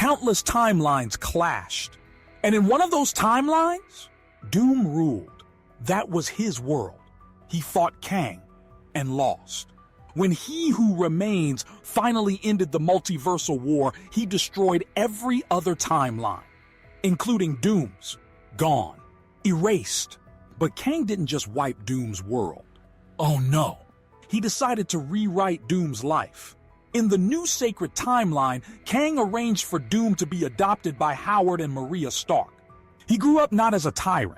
Countless timelines clashed. And in one of those timelines, Doom ruled. That was his world. He fought Kang and lost. When He Who Remains finally ended the multiversal war, he destroyed every other timeline, including Doom's. Gone. Erased. But Kang didn't just wipe Doom's world. Oh no. He decided to rewrite Doom's life. In the new sacred timeline, Kang arranged for Doom to be adopted by Howard and Maria Stark. He grew up not as a tyrant,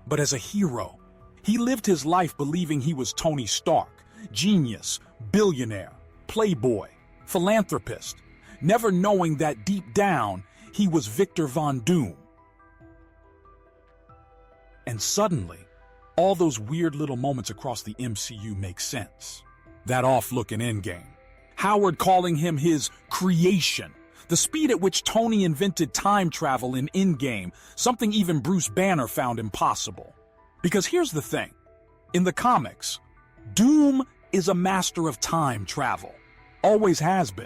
but as a hero. He lived his life believing he was Tony Stark, genius, billionaire, playboy, philanthropist, never knowing that deep down he was Victor Von Doom. And suddenly, all those weird little moments across the MCU make sense. That off-look in Endgame, Howard calling him his creation, the speed at which Tony invented time travel in Endgame, something even Bruce Banner found impossible. Because here's the thing, in the comics, Doom is a master of time travel, always has been.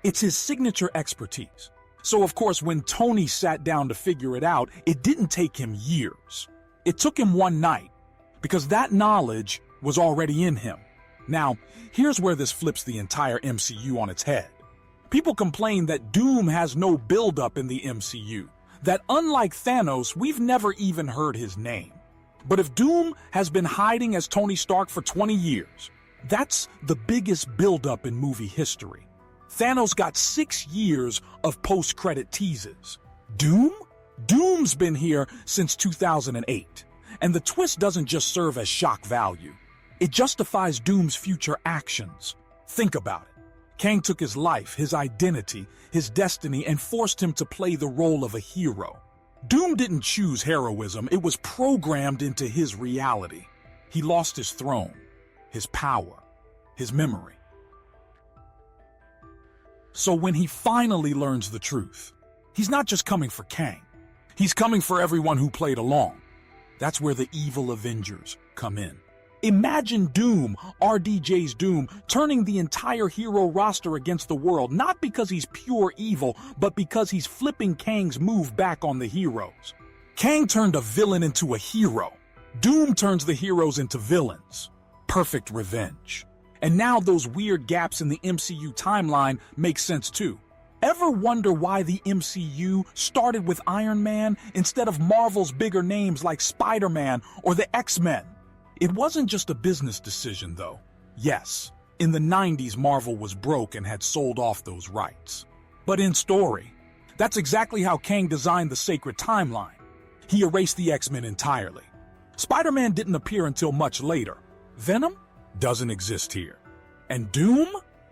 It's his signature expertise. So of course, when Tony sat down to figure it out, it didn't take him years. It took him one night, because that knowledge was already in him. Now, here's where this flips the entire MCU on its head. People complain that Doom has no build-up in the MCU, that unlike Thanos, we've never even heard his name. But if Doom has been hiding as Tony Stark for 20 years, that's the biggest build-up in movie history. Thanos got 6 years of post-credit teases. Doom? Doom's been here since 2008, and the twist doesn't just serve as shock value. It justifies Doom's future actions. Think about it. Kang took his life, his identity, his destiny, and forced him to play the role of a hero. Doom didn't choose heroism, it was programmed into his reality. He lost his throne, his power, his memory. So when he finally learns the truth, he's not just coming for Kang. He's coming for everyone who played along. That's where the evil Avengers come in. Imagine Doom, RDJ's Doom, turning the entire hero roster against the world, not because he's pure evil, but because he's flipping Kang's move back on the heroes. Kang turned a villain into a hero. Doom turns the heroes into villains. Perfect revenge. And now those weird gaps in the MCU timeline make sense too. Ever wonder why the MCU started with Iron Man instead of Marvel's bigger names like Spider-Man or the X-Men? It wasn't just a business decision, though. Yes, in the 90s, Marvel was broke and had sold off those rights. But in story, that's exactly how Kang designed the sacred timeline. He erased the X-Men entirely. Spider-Man didn't appear until much later. Venom doesn't exist here. And Doom?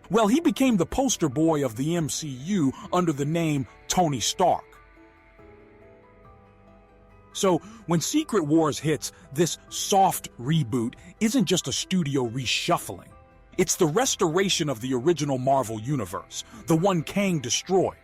Well, he became the poster boy of the MCU under the name Tony Stark. So, when Secret Wars hits, this soft reboot isn't just a studio reshuffling. It's the restoration of the original Marvel universe, the one Kang destroyed.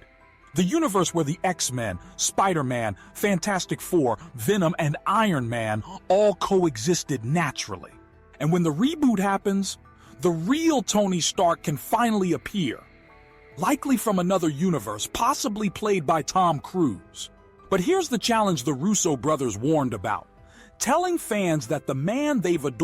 The universe where the X-Men, Spider-Man, Fantastic Four, Venom, and Iron Man all coexisted naturally. And when the reboot happens, the real Tony Stark can finally appear. Likely from another universe, possibly played by Tom Cruise. But here's the challenge the Russo brothers warned about. Telling fans that the man they've adored